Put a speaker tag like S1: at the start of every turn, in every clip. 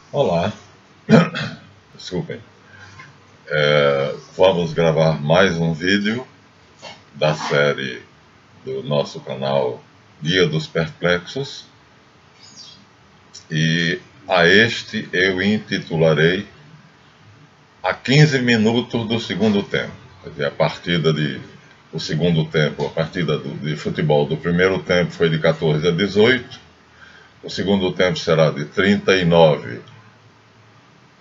S1: Olá, desculpem. Vamos gravar mais um vídeo da série do nosso canal Guia dos Perplexos, e a este eu intitularei a 15 minutos do segundo tempo. Quer dizer, o segundo tempo, a partida de futebol do primeiro tempo foi de 14 a 18, o segundo tempo será de 39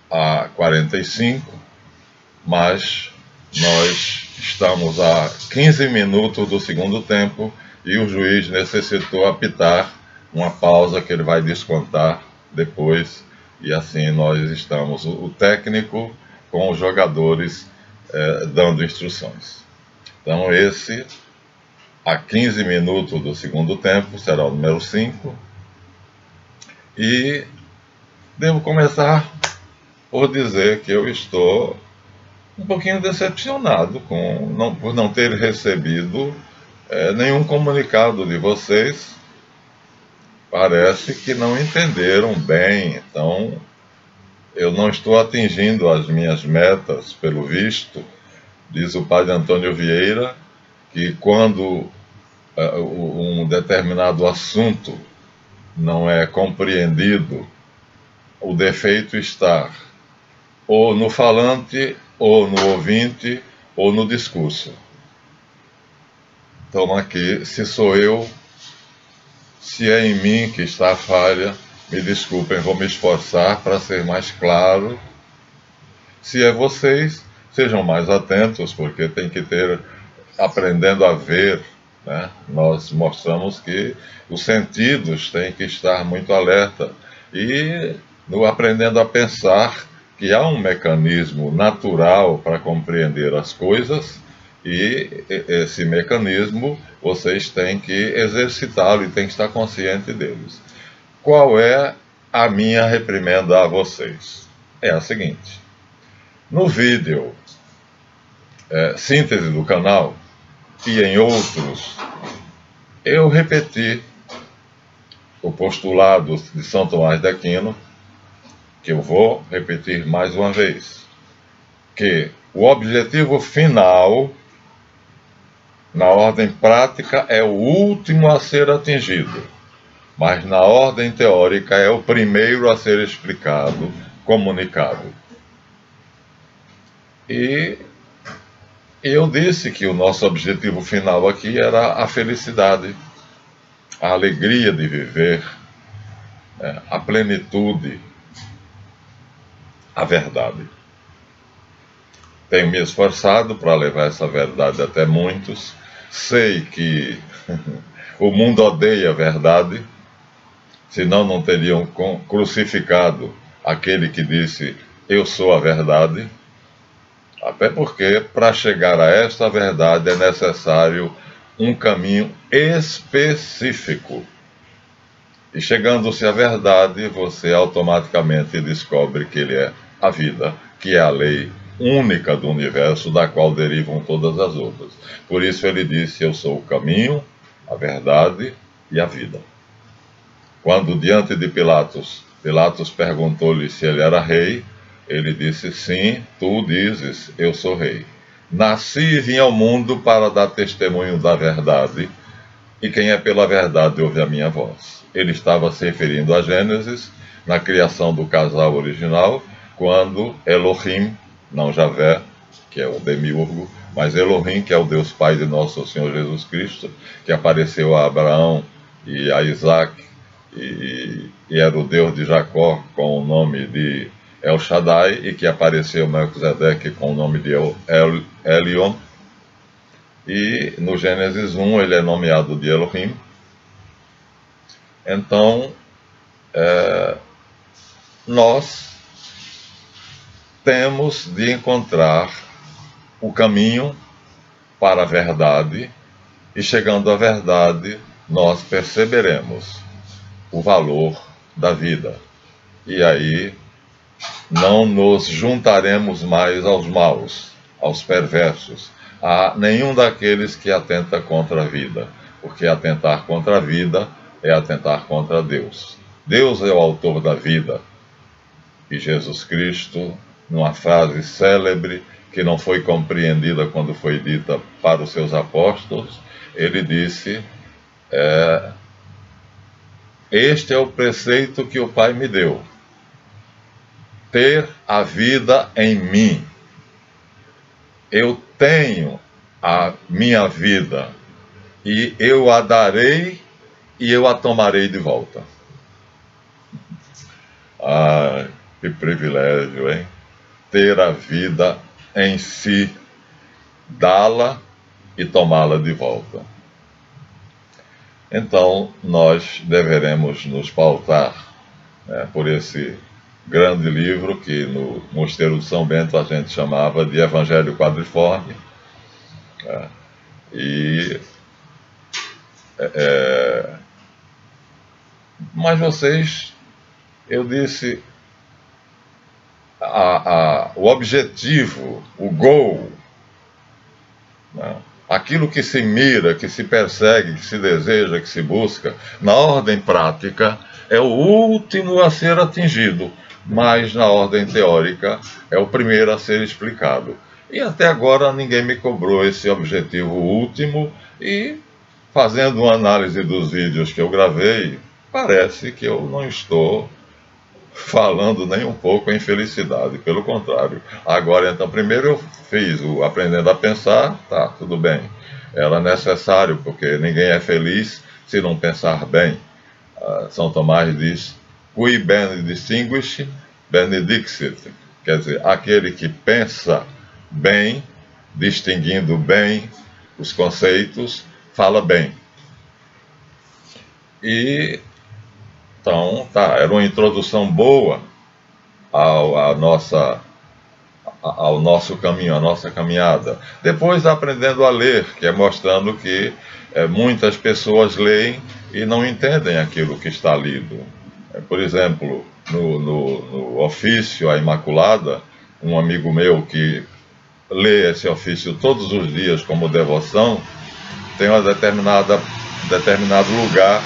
S1: a 45, mas nós estamos a 15 minutos do segundo tempo e o juiz necessitou apitar uma pausa que ele vai descontar depois, e assim nós estamos, o técnico com os jogadores dando instruções. Então esse, a 15 minutos do segundo tempo, será o número 5, e devo começar por dizer que eu estou um pouquinho decepcionado por não ter recebido nenhum comunicado de vocês. Parece que não entenderam bem, então eu não estou atingindo as minhas metas, pelo visto. Diz o padre Antônio Vieira que quando um determinado assunto não é compreendido, o defeito está ou no falante, ou no ouvinte, ou no discurso. Então aqui, se sou eu, se é em mim que está a falha, me desculpem, vou me esforçar para ser mais claro. Se é vocês, sejam mais atentos, porque tem que ter, aprendendo a ver, né? Nós mostramos que os sentidos têm que estar muito alerta, e no aprendendo a pensar, que há um mecanismo natural para compreender as coisas, e esse mecanismo vocês têm que exercitá-lo e têm que estar consciente deles. Qual é a minha reprimenda a vocês? É a seguinte: no vídeo síntese do canal e em outros, eu repeti o postulado de São Tomás de Aquino, que eu vou repetir mais uma vez, que o objetivo final, na ordem prática, é o último a ser atingido, mas na ordem teórica é o primeiro a ser explicado, comunicado. E eu disse que o nosso objetivo final aqui era a felicidade, a alegria de viver, a plenitude, a verdade. Tenho me esforçado para levar essa verdade até muitos. Sei que o mundo odeia a verdade, senão não teriam crucificado aquele que disse: eu sou a verdade. Até porque, para chegar a esta verdade, é necessário um caminho específico. E chegando-se à verdade, você automaticamente descobre que ele é a vida, que é a lei única do universo, da qual derivam todas as outras. Por isso ele disse: eu sou o caminho, a verdade e a vida. Quando diante de Pilatos perguntou-lhe se ele era rei, ele disse: sim, tu dizes, eu sou rei. Nasci e vim ao mundo para dar testemunho da verdade, e quem é pela verdade ouve a minha voz. Ele estava se referindo a Gênesis, na criação do casal original, quando Elohim, não Javé, que é o demiurgo, mas Elohim, que é o Deus Pai de nosso Senhor Jesus Cristo, que apareceu a Abraão e a Isaac, e era o Deus de Jacó com o nome de El Shaddai, e que apareceu a Melquisedeque com o nome de Elion. E no Gênesis 1 ele é nomeado de Elohim. Então, nós temos de encontrar o caminho para a verdade, e chegando à verdade, nós perceberemos o valor da vida. E aí não nos juntaremos mais aos maus, aos perversos, a nenhum daqueles que atenta contra a vida, porque atentar contra a vida é atentar contra Deus. Deus é o autor da vida. E Jesus Cristo, numa frase célebre, que não foi compreendida quando foi dita para os seus apóstolos, ele disse: este é o preceito que o Pai me deu, ter a vida em mim. Eu tenho a minha vida, e eu a darei e eu a tomarei de volta. Ah, que privilégio, hein? Ter a vida em si, dá-la e tomá-la de volta. Então, nós deveremos nos pautar, né, por esse grande livro que no Mosteiro de São Bento a gente chamava de Evangelho Quadriforme. Mas vocês, eu disse, o objetivo, o goal, né, aquilo que se mira, que se persegue, que se deseja, que se busca, na ordem prática, é o último a ser atingido, mas na ordem teórica é o primeiro a ser explicado. E até agora ninguém me cobrou esse objetivo último, e fazendo uma análise dos vídeos que eu gravei, parece que eu não estou falando nem um pouco em felicidade, pelo contrário. Agora, então, primeiro eu fiz o Aprendendo a Pensar, tá, tudo bem. Era necessário, porque ninguém é feliz se não pensar bem. São Tomás diz: Qui bene distinguisce, benedixit. Quer dizer, aquele que pensa bem, distinguindo bem os conceitos, fala bem. E então, tá, era uma introdução boa ao nosso caminho, à nossa caminhada. Depois, aprendendo a ler, que é mostrando que muitas pessoas leem e não entendem aquilo que está lido. Por exemplo, no ofício à Imaculada, um amigo meu que lê esse ofício todos os dias como devoção, tem um determinado lugar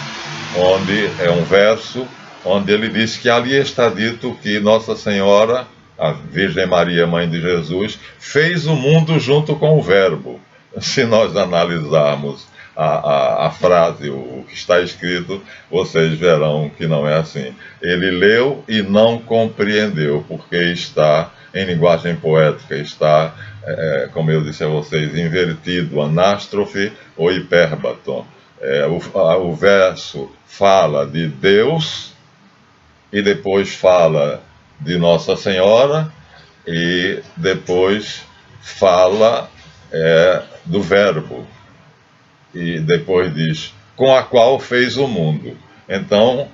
S1: onde é um verso, onde ele diz que ali está dito que Nossa Senhora, a Virgem Maria, Mãe de Jesus, fez o mundo junto com o Verbo. Se nós analisarmos a frase, o que está escrito, vocês verão que não é assim. Ele leu e não compreendeu, porque está em linguagem poética, está, como eu disse a vocês, invertido, anástrofe ou hipérbaton. O verso fala de Deus e depois fala de Nossa Senhora e depois fala do Verbo e depois diz com a qual fez o mundo. Então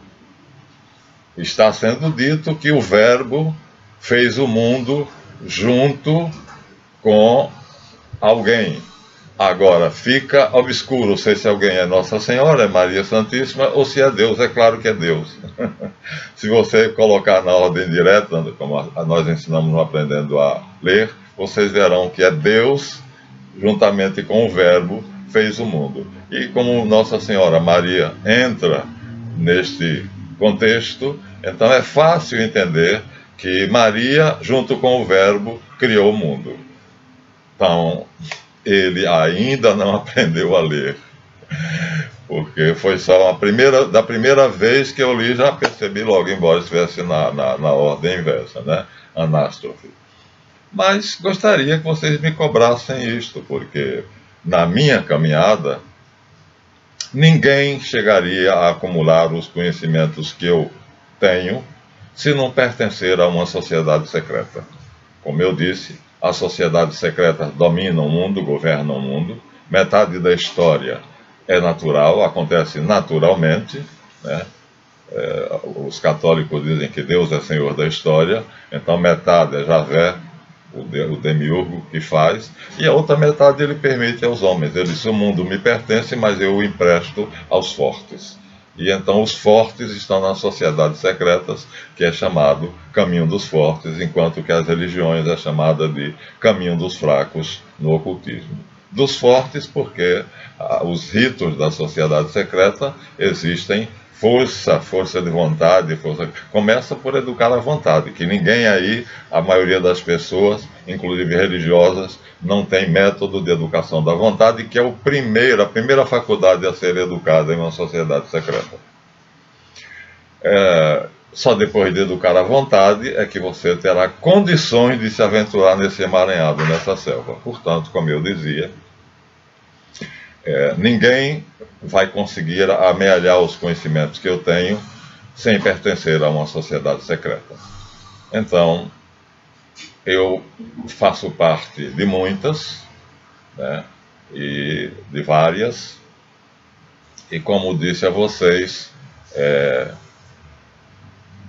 S1: está sendo dito que o Verbo fez o mundo junto com alguém. Agora, fica obscuro se esse alguém é Nossa Senhora, é Maria Santíssima, ou se é Deus. É claro que é Deus. Se você colocar na ordem direta, como nós ensinamos no Aprendendo a Ler, vocês verão que é Deus, juntamente com o Verbo, fez o mundo. E como Nossa Senhora Maria entra neste contexto, então é fácil entender que Maria, junto com o Verbo, criou o mundo. Então, ele ainda não aprendeu a ler, porque foi só da primeira vez que eu li, já percebi logo, embora estivesse na ordem inversa, né? Anástrofe. Mas gostaria que vocês me cobrassem isto, porque na minha caminhada, ninguém chegaria a acumular os conhecimentos que eu tenho se não pertencer a uma sociedade secreta. Como eu disse, as sociedades secretas dominam o mundo, governam o mundo. Metade da história é natural, acontece naturalmente, né? Os católicos dizem que Deus é Senhor da história, então metade é Javé, o demiurgo que faz, e a outra metade ele permite aos homens. Ele diz: o mundo me pertence, mas eu o empresto aos fortes. E então os fortes estão nas sociedades secretas, que é chamado caminho dos fortes, enquanto que as religiões é chamada de caminho dos fracos no ocultismo. Dos fortes porque os ritos da sociedade secreta existem força de vontade, começa por educar a vontade, que ninguém aí, a maioria das pessoas, inclusive religiosas, não tem método de educação da vontade, que é a primeira faculdade a ser educada em uma sociedade secreta. Só depois de educar a vontade é que você terá condições de se aventurar nesse emaranhado, nessa selva. Portanto, como eu dizia, ninguém vai conseguir amealhar os conhecimentos que eu tenho sem pertencer a uma sociedade secreta. Então, eu faço parte de muitas, né, e de várias, e como disse a vocês,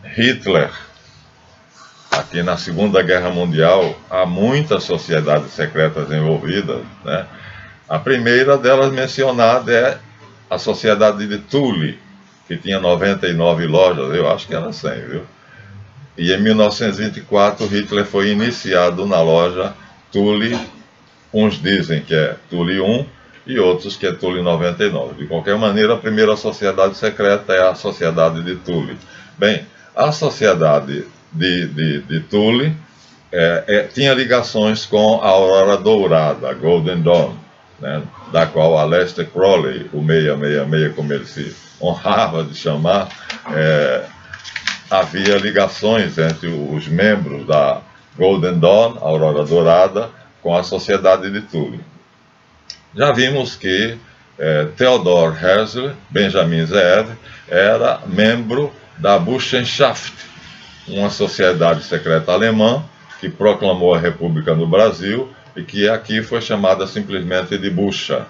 S1: Hitler, aqui na Segunda Guerra Mundial, há muitas sociedades secretas envolvidas, né? A primeira delas mencionada é a Sociedade de Thule, que tinha 99 lojas, eu acho que era 100, viu? E em 1924 Hitler foi iniciado na loja Thule, uns dizem que é Thule 1 e outros que é Thule 99. De qualquer maneira, a primeira sociedade secreta é a Sociedade de Thule. Bem, a Sociedade de Thule tinha ligações com a Aurora Dourada, a Golden Dawn, né, da qual Aleister Crowley, o 666, como ele se honrava de chamar, havia ligações entre os membros da Golden Dawn, Aurora Dourada, com a Sociedade de Thule. Já vimos que Theodor Herzl, Benjamin Zeev, era membro da Burschenschaft, uma sociedade secreta alemã que proclamou a República no Brasil e que aqui foi chamada simplesmente de Bucha.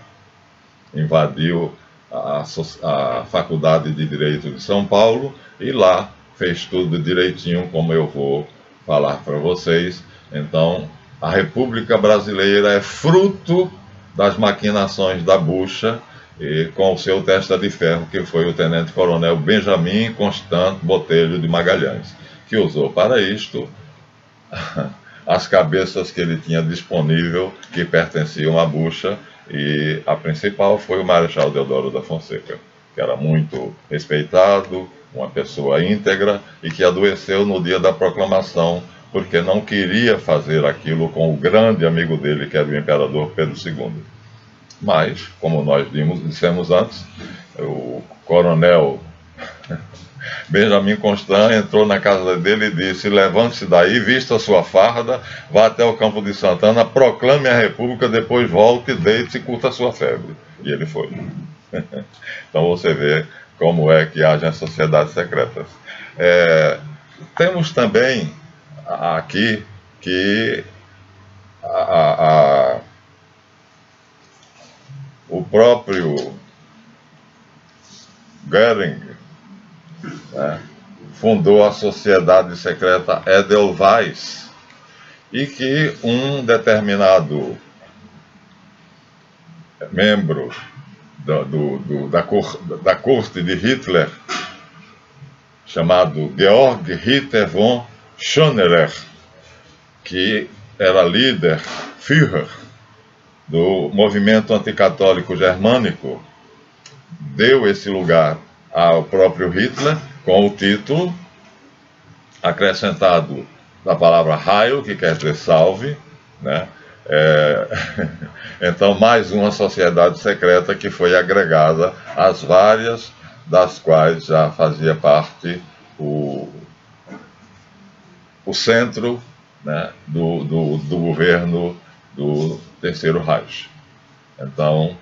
S1: Invadiu a Faculdade de Direito de São Paulo e lá fez tudo direitinho, como eu vou falar para vocês. Então, a República Brasileira é fruto das maquinações da Bucha, e com o seu testa de ferro, que foi o tenente-coronel Benjamin Constant Botelho de Magalhães, que usou para isto as cabeças que ele tinha disponível, que pertenciam à Bucha, e a principal foi o Marechal Deodoro da Fonseca, que era muito respeitado, uma pessoa íntegra, e que adoeceu no dia da proclamação, porque não queria fazer aquilo com o grande amigo dele, que era o imperador Pedro II. Mas, como nós dissemos antes, o coronel Benjamin Constant entrou na casa dele e disse: levante-se daí, vista a sua farda, vá até o Campo de Santana, proclame a República, depois volte, deite e curta a sua febre. E ele foi. Então você vê como é que agem as sociedades secretas. Temos também aqui que o próprio Goering, né, fundou a sociedade secreta Edelweiss, e que um determinado membro da corte de Hitler, chamado Georg Ritter von Schönerer, que era líder, Führer, do movimento anticatólico germânico, deu esse lugar ao próprio Hitler com o título acrescentado da palavra Heil, que quer dizer salve, né? Então, mais uma sociedade secreta que foi agregada às várias das quais já fazia parte o centro, né, do governo do Terceiro Reich. Então,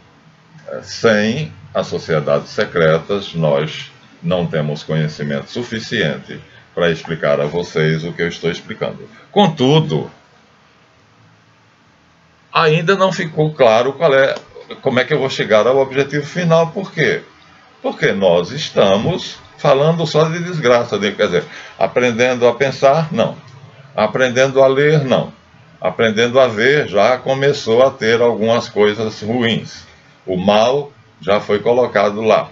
S1: sem as sociedades secretas, nós não temos conhecimento suficiente para explicar a vocês o que eu estou explicando. Contudo, ainda não ficou claro como é que eu vou chegar ao objetivo final. Por quê? Porque nós estamos falando só de desgraça, quer dizer, aprendendo a pensar, não. Aprendendo a ler, não. Aprendendo a ver, já começou a ter algumas coisas ruins. O mal já foi colocado lá.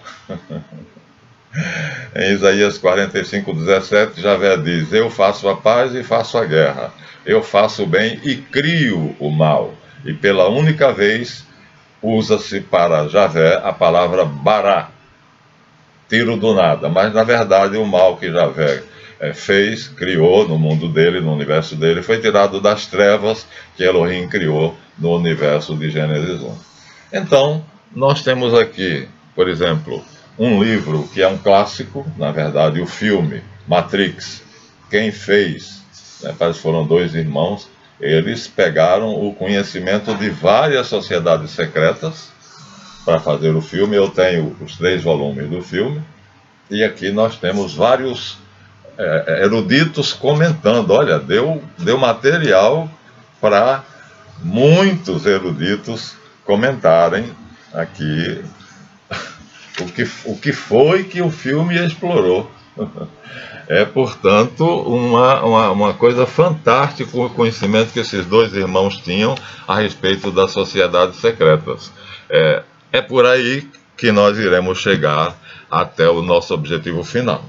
S1: Em Isaías 45:17, Javé diz: eu faço a paz e faço a guerra. Eu faço o bem e crio o mal. E pela única vez usa-se para Javé a palavra bará. tiro do nada, mas na verdade o mal que Javé fez, criou no mundo dele, no universo dele, foi tirado das trevas que Elohim criou no universo de Gênesis 1. Então, nós temos aqui, por exemplo, um livro que é um clássico, na verdade, o filme Matrix. Quem fez, né, parece que foram dois irmãos, eles pegaram o conhecimento de várias sociedades secretas para fazer o filme. Eu tenho os 3 volumes do filme, e aqui nós temos vários eruditos comentando. Olha, deu material para muitos eruditos comentarem aqui o que foi que o filme explorou. É, portanto, uma coisa fantástica o conhecimento que esses dois irmãos tinham a respeito das sociedades secretas. É por aí que nós iremos chegar até o nosso objetivo final.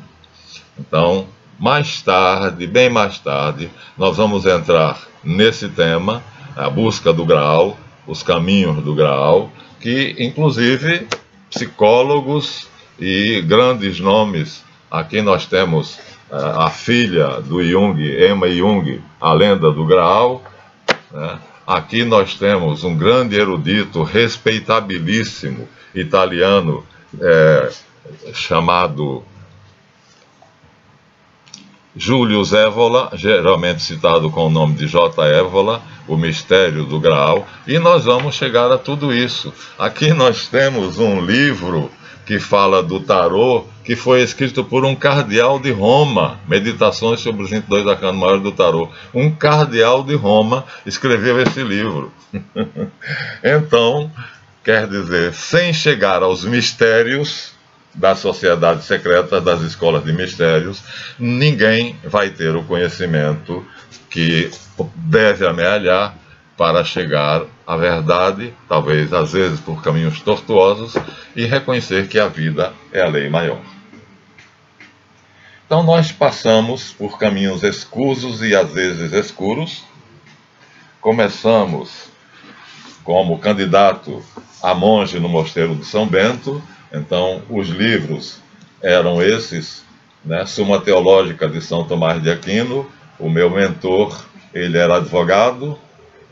S1: Então, mais tarde, bem mais tarde, nós vamos entrar nesse tema, a busca do Graal, os caminhos do Graal, que inclusive psicólogos e grandes nomes. Aqui nós temos a filha do Jung, Emma Jung, a lenda do Graal, né? Aqui nós temos um grande erudito, respeitabilíssimo, italiano, chamado Júlio Evola, geralmente citado com o nome de J. Evola, O Mistério do Graal, e nós vamos chegar a tudo isso. Aqui nós temos um livro que fala do tarô, que foi escrito por um cardeal de Roma, Meditações sobre os 22 arcanos maiores do tarô. Um cardeal de Roma escreveu esse livro. Então, quer dizer, sem chegar aos mistérios das sociedades secretas, das escolas de mistérios, ninguém vai ter o conhecimento que deve amealhar para chegar à verdade, talvez às vezes por caminhos tortuosos, e reconhecer que a vida é a lei maior. Então nós passamos por caminhos escusos e às vezes escuros. Começamos como candidato a monge no Mosteiro de São Bento. Então os livros eram esses, né? Suma Teológica de São Tomás de Aquino. O meu mentor, ele era advogado,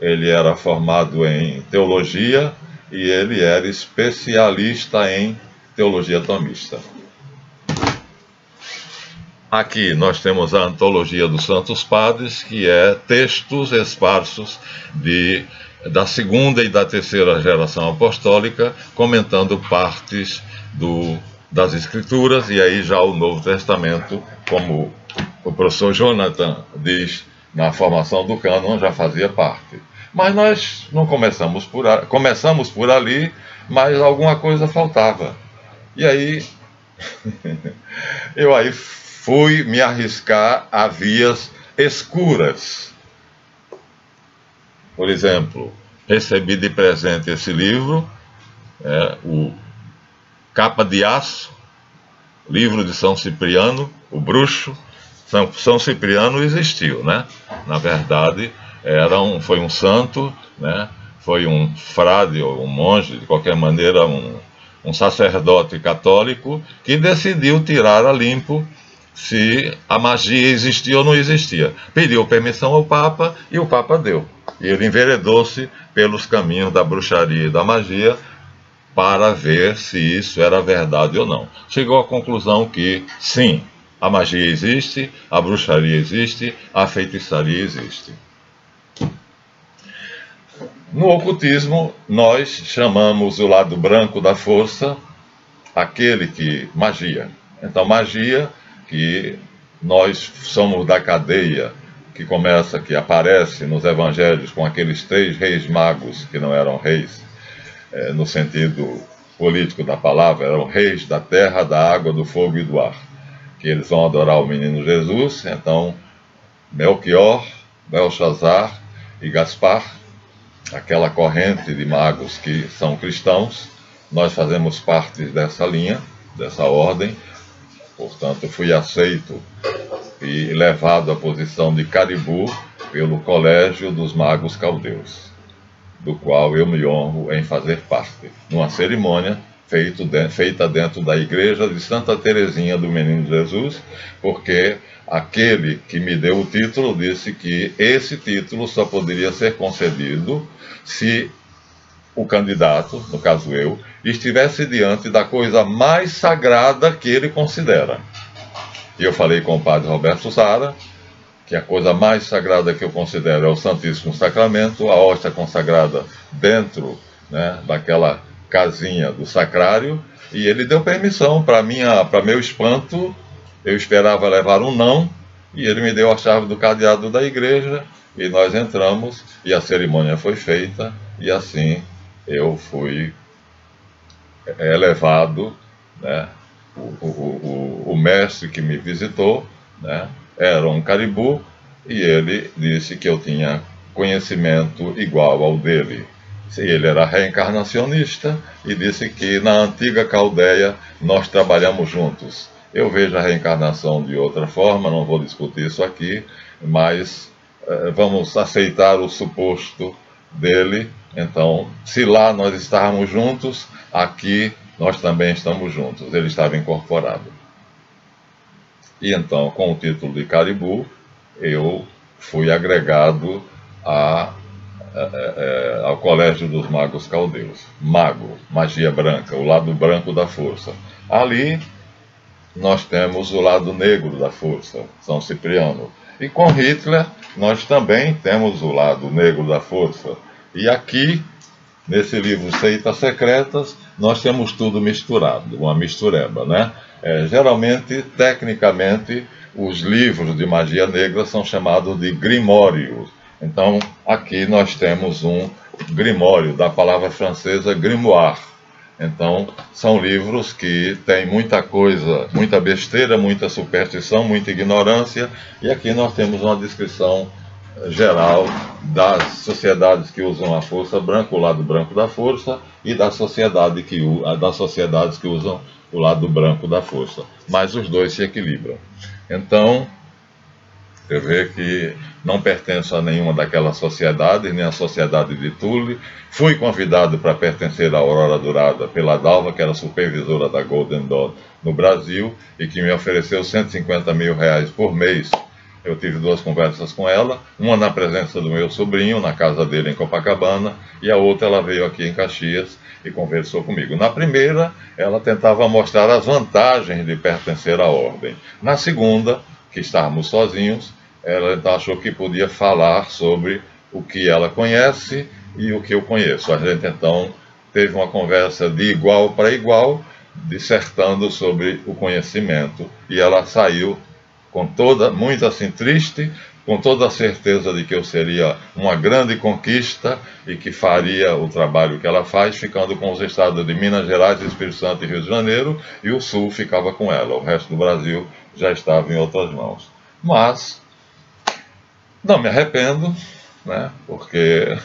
S1: ele era formado em teologia e ele era especialista em teologia tomista. Aqui nós temos a Antologia dos Santos Padres, que é textos esparsos da segunda e da terceira geração apostólica, comentando partes das Escrituras, e aí já o Novo Testamento, como o professor Jonathan diz, na formação do cânon já fazia parte. Mas nós não começamos por ali, mas alguma coisa faltava. E aí, eu fui me arriscar a vias escuras. Por exemplo, recebi de presente esse livro, o Capa de Aço, livro de São Cipriano, o Bruxo. São Cipriano existiu, né? Na verdade, foi um santo, né? Foi um frade ou um monge, de qualquer maneira, um sacerdote católico que decidiu tirar a limpo se a magia existia ou não existia. Pediu permissão ao Papa e o Papa deu. E ele enveredou-se pelos caminhos da bruxaria e da magia para ver se isso era verdade ou não. Chegou à conclusão que, sim, a magia existe, a bruxaria existe, a feitiçaria existe. No ocultismo, nós chamamos o lado branco da força aquele que... magia. Então, magia, que nós somos da cadeia que aparece nos evangelhos com aqueles 3 reis magos que não eram reis, no sentido político da palavra, eram reis da terra, da água, do fogo e do ar. Que eles vão adorar o menino Jesus. Então, Melquior, Belshazzar e Gaspar, aquela corrente de magos que são cristãos, nós fazemos parte dessa linha, dessa ordem. Portanto, fui aceito e levado à posição de Caribu pelo Colégio dos Magos Caldeus, do qual eu me honro em fazer parte, numa cerimônia feita dentro da igreja de Santa Teresinha do Menino Jesus, porque aquele que me deu o título disse que esse título só poderia ser concedido se o candidato, no caso eu, estivesse diante da coisa mais sagrada que ele considera. E eu falei com o padre Roberto Sara que a coisa mais sagrada que eu considero é o Santíssimo Sacramento, a hóstia consagrada dentro, né, daquela casinha do sacrário, e ele deu permissão. Para meu espanto, eu esperava levar um não, e ele me deu a chave do cadeado da igreja, e nós entramos, e a cerimônia foi feita, e assim eu fui elevado, né? O mestre que me visitou, né, era um caribu, e ele disse que eu tinha conhecimento igual ao dele. Ele era reencarnacionista e disse que na antiga Caldeia nós trabalhamos juntos. Eu vejo a reencarnação de outra forma, não vou discutir isso aqui, mas vamos aceitar o suposto dele. Então, se lá nós estávamos juntos, aqui nós também estamos juntos. Ele estava incorporado. E então, com o título de caribu, eu fui agregado ao Colégio dos Magos Caldeus. Mago, magia branca, o lado branco da força. Ali nós temos o lado negro da força, São Cipriano. E com Hitler nós também temos o lado negro da força. E aqui, nesse livro Seitas Secretas, nós temos tudo misturado, uma mistureba, né? Geralmente, tecnicamente, os livros de magia negra são chamados de grimórios. Então, aqui nós temos um grimório, da palavra francesa grimoire. Então, são livros que têm muita coisa, muita besteira, muita superstição, muita ignorância, e aqui nós temos uma descrição geral das sociedades que usam a força branca, o lado branco da força, e das sociedades que usam o lado branco da força. Mas os dois se equilibram. Então, eu vejo que não pertenço a nenhuma daquelas sociedades, nem a sociedade de Tule. Fui convidado para pertencer à Aurora Dourada pela Dalva, que era supervisora da Golden Dawn no Brasil, e que me ofereceu R$150 mil por mês. Eu tive duas conversas com ela, uma na presença do meu sobrinho, na casa dele em Copacabana, e a outra ela veio aqui em Caxias e conversou comigo. Na primeira, ela tentava mostrar as vantagens de pertencer à ordem. Na segunda, que estávamos sozinhos, ela achou que podia falar sobre o que ela conhece e o que eu conheço. A gente então teve uma conversa de igual para igual, dissertando sobre o conhecimento, e ela saiu muito assim triste, com toda a certeza de que eu seria uma grande conquista e que faria o trabalho que ela faz, ficando com os estados de Minas Gerais, Espírito Santo e Rio de Janeiro, e o Sul ficava com ela. O resto do Brasil já estava em outras mãos. Mas não me arrependo, né? Porque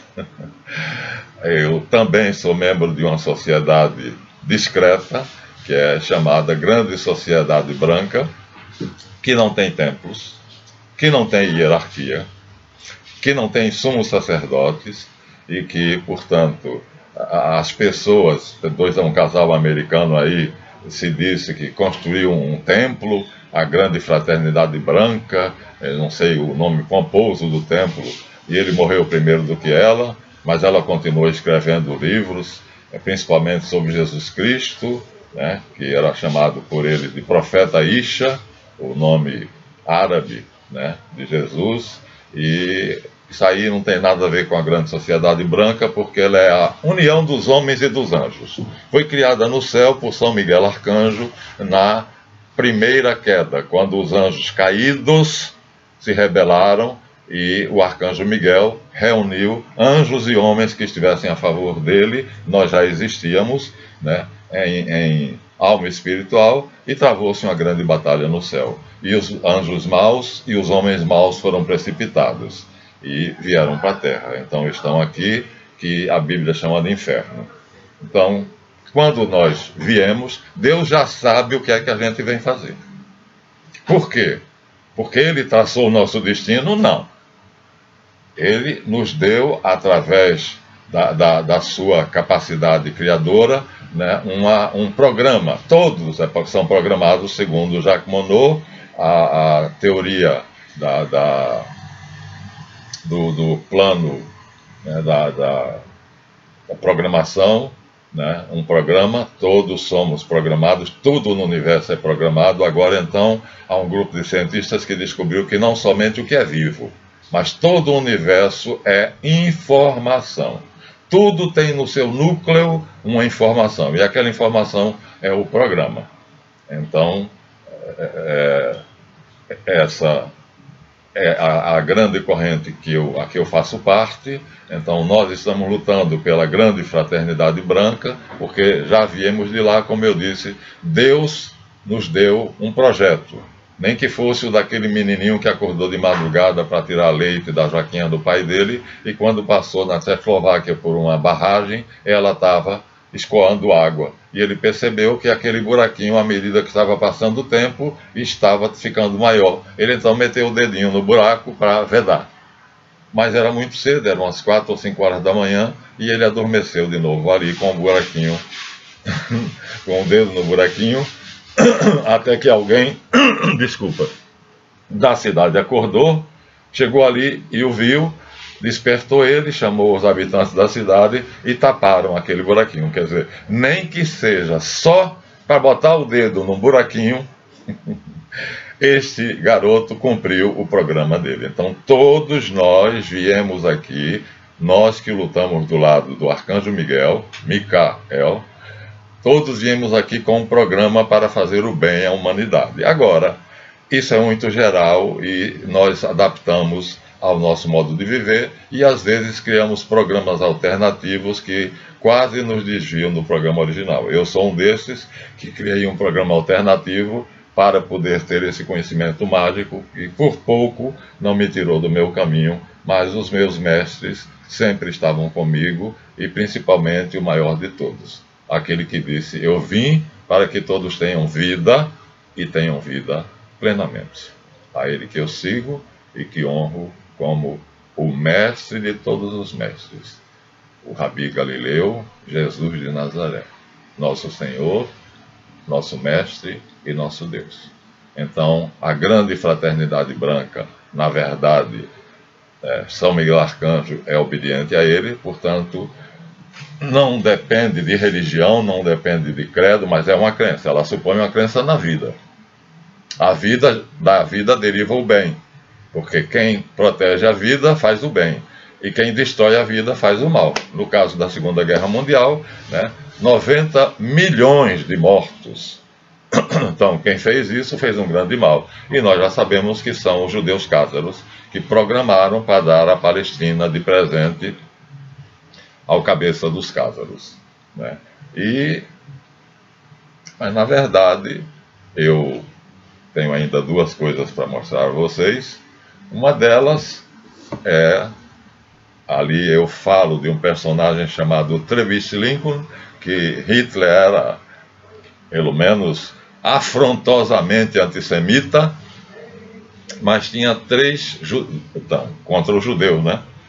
S1: eu também sou membro de uma sociedade discreta, que é chamada Grande Sociedade Branca, que não tem templos, que não tem hierarquia, que não tem sumos sacerdotes, e que, portanto, as pessoas, um casal americano aí, se disse que construiu um templo, a Grande Fraternidade Branca, eu não sei o nome composto do templo, e ele morreu primeiro do que ela, mas ela continuou escrevendo livros, principalmente sobre Jesus Cristo, né, que era chamado por ele de Profeta Isha, o nome árabe, né, de Jesus, e isso aí não tem nada a ver com a Grande Sociedade Branca, porque ela é a união dos homens e dos anjos. Foi criada no céu por São Miguel Arcanjo na primeira queda, quando os anjos caídos se rebelaram e o Arcanjo Miguel reuniu anjos e homens que estivessem a favor dele. Nós já existíamos, né, em alma espiritual, e travou-se uma grande batalha no céu. E os anjos maus e os homens maus foram precipitados e vieram para a terra. Então estão aqui, que a Bíblia chama de inferno. Então, quando nós viemos, Deus já sabe o que é que a gente vem fazer. Por quê? Porque Ele traçou o nosso destino? Não. Ele nos deu, através da sua capacidade criadora, né, um programa. Todos são programados segundo Jacques Monod, a teoria do plano, né, da programação, né, um programa, todos somos programados, tudo no universo é programado. Agora então há um grupo de cientistas que descobriu que não somente o que é vivo, mas todo o universo é informação. Tudo tem no seu núcleo uma informação, e aquela informação é o programa. Então, essa é a grande corrente a que eu faço parte. Então, nós estamos lutando pela grande fraternidade branca, porque já viemos de lá, como eu disse, Deus nos deu um projeto. Nem que fosse o daquele menininho que acordou de madrugada para tirar leite da jaquinha do pai dele, e quando passou na Tchecoslováquia por uma barragem, ela estava escoando água. E ele percebeu que aquele buraquinho, à medida que estava passando o tempo, estava ficando maior. Ele então meteu o dedinho no buraco para vedar. Mas era muito cedo, eram umas 4 ou 5 horas da manhã, e ele adormeceu de novo ali com o buraquinho, com o dedo no buraquinho, até que alguém, desculpa, da cidade acordou, chegou ali e o viu, despertou ele, chamou os habitantes da cidade e taparam aquele buraquinho. Quer dizer, nem que seja só para botar o dedo no buraquinho, este garoto cumpriu o programa dele. Então todos nós viemos aqui, nós que lutamos do lado do Arcanjo Miguel, Micael, todos viemos aqui com um programa para fazer o bem à humanidade. Agora, isso é muito geral e nós adaptamos ao nosso modo de viver e às vezes criamos programas alternativos que quase nos desviam do programa original. Eu sou um desses que criei um programa alternativo para poder ter esse conhecimento mágico e por pouco não me tirou do meu caminho, mas os meus mestres sempre estavam comigo e principalmente o maior de todos, aquele que disse: eu vim para que todos tenham vida e tenham vida plenamente. A ele que eu sigo e que honro como o mestre de todos os mestres, o Rabi Galileu, Jesus de Nazaré, nosso Senhor, nosso mestre e nosso Deus. Então, a grande fraternidade branca, na verdade, São Miguel Arcanjo é obediente a ele, portanto, não depende de religião, não depende de credo, mas é uma crença. Ela supõe uma crença na vida. Da vida deriva o bem, porque quem protege a vida faz o bem, e quem destrói a vida faz o mal. No caso da Segunda Guerra Mundial, 90 milhões de mortos. Então, quem fez isso fez um grande mal. E nós já sabemos que são os judeus cátaros que programaram para dar a Palestina de presente ao cabeça dos cátaros. Mas, na verdade, eu tenho ainda duas coisas para mostrar a vocês. Uma delas é, ali eu falo de um personagem chamado Travis Lincoln, que Hitler era, pelo menos, afrontosamente antissemita, mas tinha contra o judeu,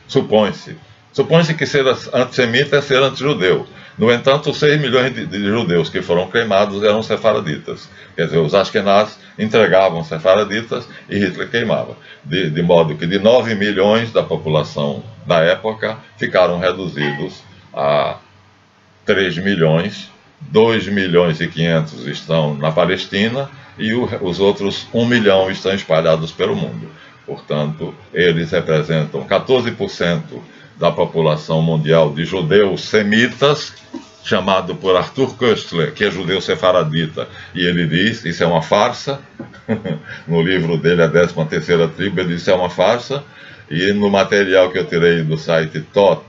S1: Supõe-se. Supõe-se que ser antissemita é ser antijudeu. No entanto, 6 milhões de judeus que foram queimados eram sefaraditas. Quer dizer, os Ashkenaz entregavam sefaraditas e Hitler queimava. De modo que de 9 milhões da população da época ficaram reduzidos a 3 milhões, 2 milhões e 500 estão na Palestina e os outros 1 milhão estão espalhados pelo mundo. Portanto, eles representam 14% da população mundial de judeus semitas, chamado por Arthur Koestler, que é judeu sefaradita, e ele diz, isso é uma farsa, no livro dele, a 13ª Tribo, ele diz que é uma farsa, e no material que eu tirei do site TOT,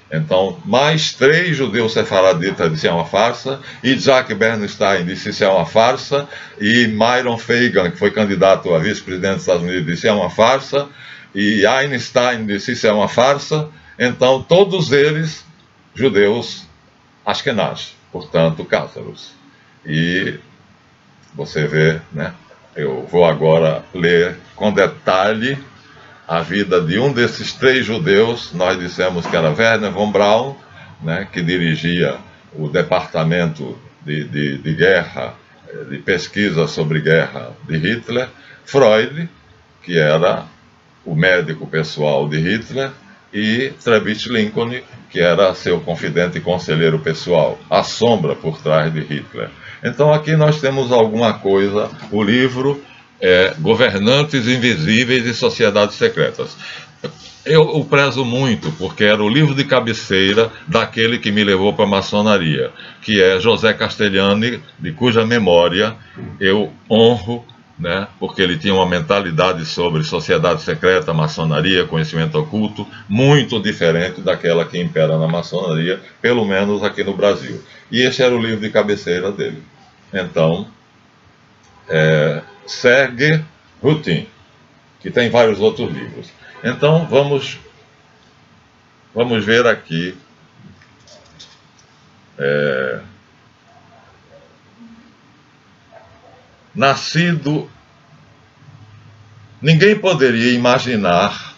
S1: então, mais 3 judeus sefaraditas disseram é uma farsa, e Jack Bernstein disse isso é uma farsa, e Myron Fagan, que foi candidato a vice-presidente dos Estados Unidos, disse é uma farsa, e Einstein disse isso é uma farsa. Então, todos eles, judeus Ashkenaz, portanto, cátaros. E você vê, eu vou agora ler com detalhe a vida de um desses 3 judeus. Nós dissemos que era Werner von Braun, que dirigia o departamento de guerra, de pesquisa sobre guerra de Hitler, Freud, que era o médico pessoal de Hitler, e Trebitsch Lincoln, que era seu confidente e conselheiro pessoal, a sombra por trás de Hitler. Então aqui nós temos alguma coisa, o livro Governantes Invisíveis e Sociedades Secretas. Eu o prezo muito, porque era o livro de cabeceira daquele que me levou para a maçonaria, que é José Castellani, de cuja memória eu honro, né, porque ele tinha uma mentalidade sobre sociedade secreta, maçonaria, conhecimento oculto, muito diferente daquela que impera na maçonaria, pelo menos aqui no Brasil. E esse era o livro de cabeceira dele. Então, Serge Rutin, que tem vários outros livros. Então, vamos ver aqui nascido, ninguém poderia imaginar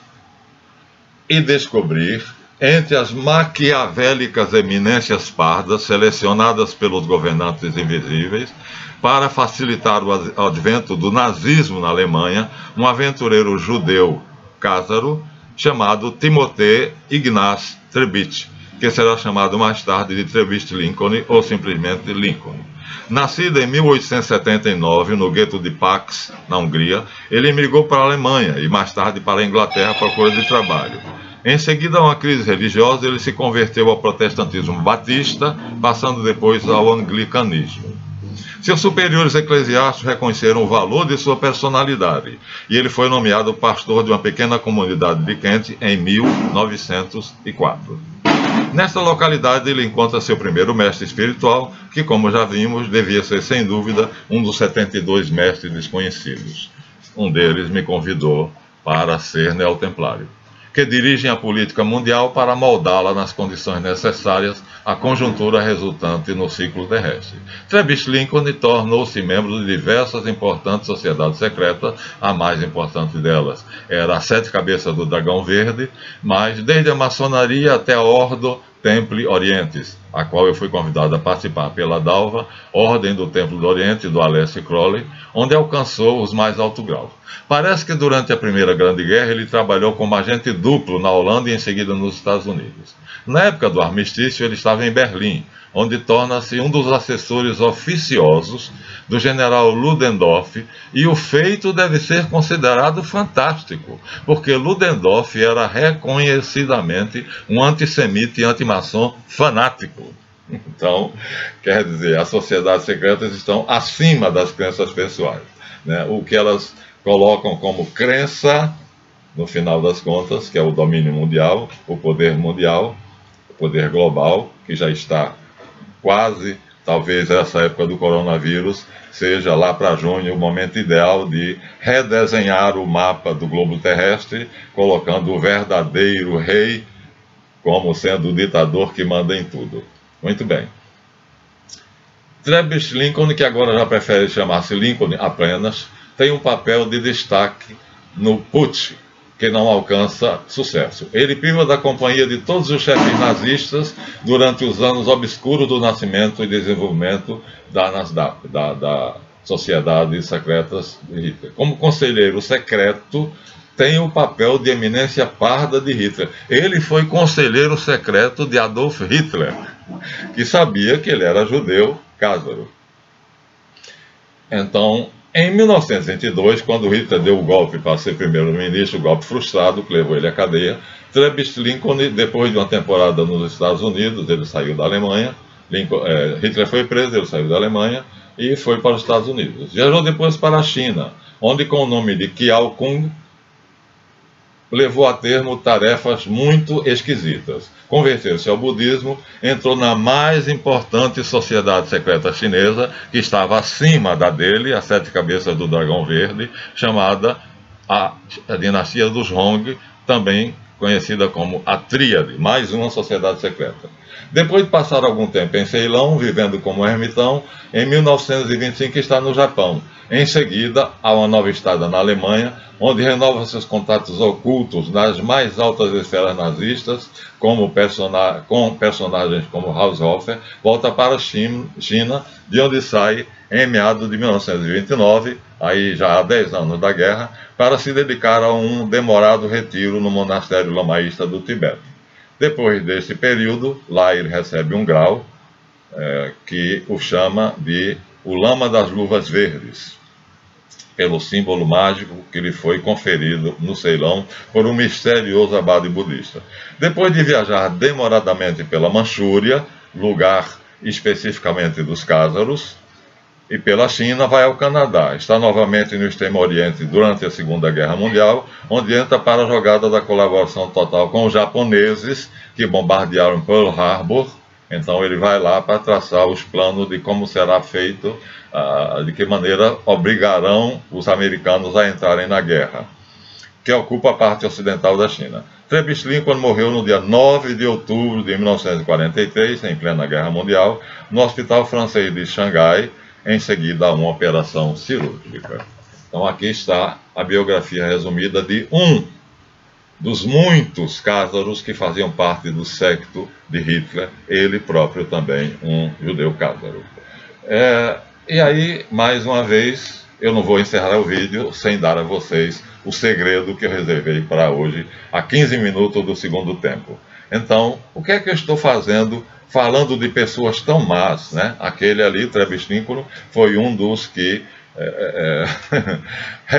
S1: e descobrir, entre as maquiavélicas eminências pardas selecionadas pelos governantes invisíveis para facilitar o advento do nazismo na Alemanha, um aventureiro judeu cázaro chamado Timothy Ignaz Trebitsch, que será chamado mais tarde de Trebitsch Lincoln ou simplesmente Lincoln. Nascido em 1879 no gueto de Pax, na Hungria, ele emigrou para a Alemanha e mais tarde para a Inglaterra à procura de trabalho. Em seguida a uma crise religiosa, ele se converteu ao protestantismo batista, passando depois ao anglicanismo. Seus superiores eclesiásticos reconheceram o valor de sua personalidade e ele foi nomeado pastor de uma pequena comunidade de Kent em 1904. Nesta localidade ele encontra seu primeiro mestre espiritual, que, como já vimos, devia ser sem dúvida um dos 72 mestres desconhecidos. Um deles me convidou para ser neotemplário, que dirigem a política mundial para moldá-la nas condições necessárias à conjuntura resultante no ciclo terrestre. Trebitsch Lincoln tornou-se membro de diversas importantes sociedades secretas, a mais importante delas era a Sete Cabeças do Dragão Verde, mas desde a maçonaria até a Ordo Templi Orientis, a qual eu fui convidado a participar pela Dalva, Ordem do Templo do Oriente, do Aleister Crowley, onde alcançou os mais altos graus. Parece que durante a Primeira Grande Guerra ele trabalhou como agente duplo na Holanda e em seguida nos Estados Unidos. Na época do armistício ele estava em Berlim, onde torna-se um dos assessores oficiosos do general Ludendorff, e o feito deve ser considerado fantástico, porque Ludendorff era reconhecidamente um antissemita e antimaçom fanático. Então, quer dizer, as sociedades secretas estão acima das crenças pessoais, né? O que elas colocam como crença, no final das contas, que é o domínio mundial, o poder global, que já está quase, talvez essa época do coronavírus seja lá para junho o momento ideal de redesenhar o mapa do globo terrestre, colocando o verdadeiro rei como sendo o ditador que manda em tudo. Muito bem. Trebitsch Lincoln, que agora já prefere chamar-se Lincoln apenas, tem um papel de destaque no Putsch, que não alcança sucesso. Ele priva da companhia de todos os chefes nazistas durante os anos obscuros do nascimento e desenvolvimento da NSDAP, da Sociedade Secretas de Hitler. Como conselheiro secreto, tem o papel de eminência parda de Hitler. Ele foi conselheiro secreto de Adolf Hitler, que sabia que ele era judeu cázaro. Então, em 1922, quando Hitler deu o golpe para ser primeiro-ministro, o golpe frustrado que levou ele à cadeia, Trebitsch Lincoln, depois de uma temporada nos Estados Unidos, ele saiu da Alemanha, Hitler foi preso, ele saiu da Alemanha e foi para os Estados Unidos. Viajou depois para a China, onde com o nome de Kiao Kung, levou a termo tarefas muito esquisitas. Converteu-se ao budismo, entrou na mais importante sociedade secreta chinesa, que estava acima da dele, a Sete Cabeças do Dragão Verde, chamada a dinastia dos Hong, também conhecida como a Tríade, mais uma sociedade secreta. Depois de passar algum tempo em Ceilão, vivendo como ermitão, em 1925 está no Japão, Em seguida, há uma nova estada na Alemanha, onde renova seus contatos ocultos nas mais altas esferas nazistas, com personagens como Haushofer, volta para a China, de onde sai em meados de 1929, aí já há 10 anos da guerra, para se dedicar a um demorado retiro no monastério lamaísta do Tibete. Depois desse período, lá ele recebe um grau que o chama de o Lama das Luvas Verdes, pelo símbolo mágico que lhe foi conferido no Ceilão por um misterioso abade budista. Depois de viajar demoradamente pela Manchúria, lugar especificamente dos Cázaros, e pela China, vai ao Canadá. Está novamente no Extremo Oriente durante a Segunda Guerra Mundial, onde entra para a jogada da colaboração total com os japoneses que bombardearam Pearl Harbor. Então ele vai lá para traçar os planos de como será feito, de que maneira obrigarão os americanos a entrarem na guerra, que ocupa a parte ocidental da China. Trebitschlin, quando morreu no dia 9 de outubro de 1943, em plena Guerra Mundial, no Hospital Francês de Xangai, em seguida a uma operação cirúrgica. Então aqui está a biografia resumida de um dos muitos cázaros que faziam parte do séquito de Hitler, ele próprio também um judeu cázaro. E aí, mais uma vez, eu não vou encerrar o vídeo sem dar a vocês o segredo que eu reservei para hoje, a 15 minutos do segundo tempo. Então, o que é que eu estou fazendo falando de pessoas tão más, né? Aquele ali, Trebitschlin, foi um dos que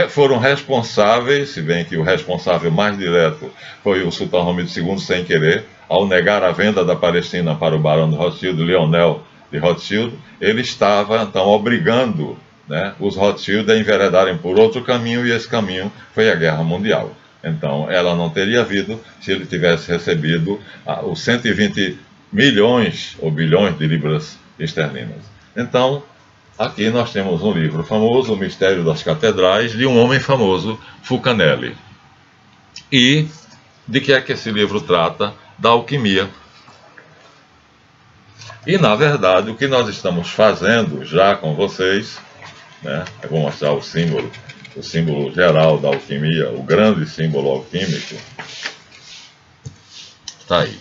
S1: foram responsáveis, se bem que o responsável mais direto foi o Sultão Hamid II, sem querer, ao negar a venda da Palestina para o barão de Rothschild, Lionel de Rothschild, ele estava, então, obrigando, né, os Rothschild a enveredarem por outro caminho, e esse caminho foi a Guerra Mundial. Então, ela não teria havido se ele tivesse recebido os 120 milhões ou bilhões de libras esterlinas. Então, aqui nós temos um livro famoso, O Mistério das Catedrais, de um homem famoso, Fulcanelli. E de que é que esse livro trata? Da alquimia. E, na verdade, o que nós estamos fazendo já com vocês, né? Eu vou mostrar o símbolo geral da alquimia, o grande símbolo alquímico. Está aí.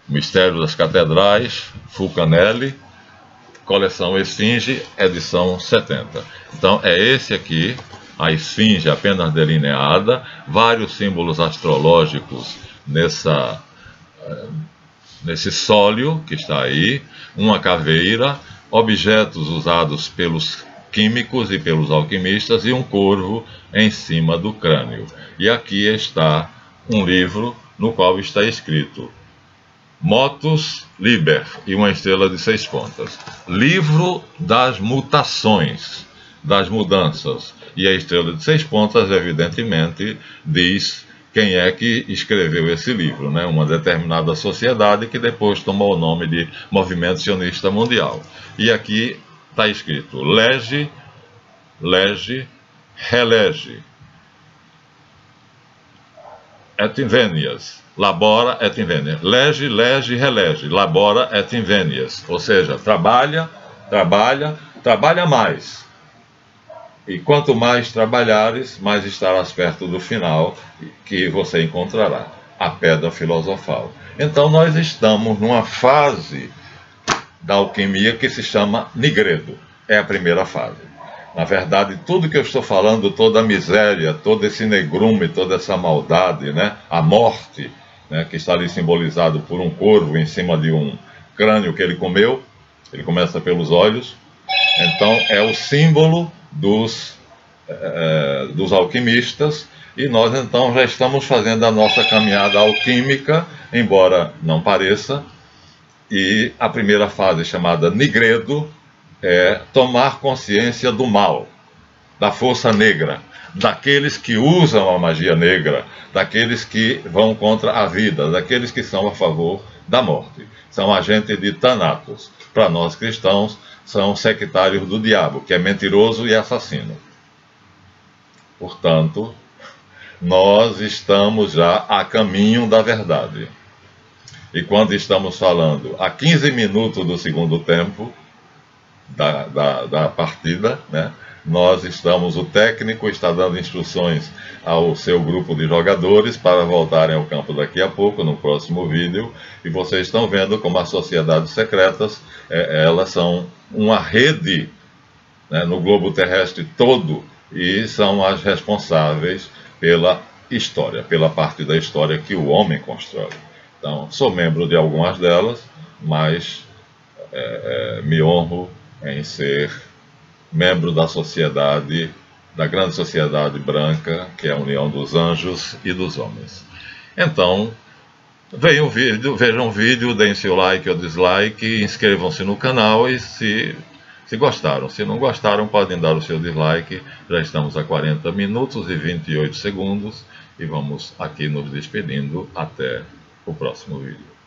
S1: O Mistério das Catedrais, Fulcanelli, coleção Esfinge, edição 70. Então é esse aqui, a esfinge apenas delineada, vários símbolos astrológicos nesse sólio que está aí, uma caveira, objetos usados pelos químicos e pelos alquimistas e um corvo em cima do crânio. E aqui está um livro no qual está escrito Motus Liber, e uma estrela de 6 pontas. Livro das mutações, das mudanças. E a estrela de 6 pontas, evidentemente, diz quem é que escreveu esse livro, né? Uma determinada sociedade que depois tomou o nome de Movimento Sionista Mundial. E aqui está escrito Lege, Lege, Relege, et invenias. Labora et invenias. Lege, lege, relege. Labora et invenias. Ou seja, trabalha, trabalha, trabalha mais. E quanto mais trabalhares, mais estarás perto do final que você encontrará, a pedra filosofal. Então nós estamos numa fase da alquimia que se chama nigredo. É a primeira fase. Na verdade, tudo que eu estou falando, toda a miséria, todo esse negrume, toda essa maldade, né? A morte, né, que está ali simbolizado por um corvo em cima de um crânio que ele comeu. Ele começa pelos olhos. Então é o símbolo dos alquimistas, e nós então já estamos fazendo a nossa caminhada alquímica, embora não pareça, e a primeira fase, chamada nigredo, é tomar consciência do mal, da força negra, daqueles que usam a magia negra, daqueles que vão contra a vida, daqueles que são a favor da morte. São agentes de Thanatos. Para nós cristãos, são sectários do diabo, que é mentiroso e assassino. Portanto, nós estamos já a caminho da verdade. E quando estamos falando a 15 minutos do segundo tempo da partida, né, o técnico está dando instruções ao seu grupo de jogadores para voltarem ao campo daqui a pouco, no próximo vídeo, e vocês estão vendo como as sociedades secretas, elas são uma rede, né, no globo terrestre todo, e são as responsáveis pela história, pela parte da história que o homem constrói. Então, sou membro de algumas delas, mas me honro em ser membro da sociedade, da grande sociedade branca, que é a união dos anjos e dos homens. Então, vejam o vídeo, deem seu like ou dislike, inscrevam-se no canal e se gostaram. Se não gostaram, podem dar o seu dislike. Já estamos a 40 minutos e 28 segundos e vamos aqui nos despedindo até o próximo vídeo.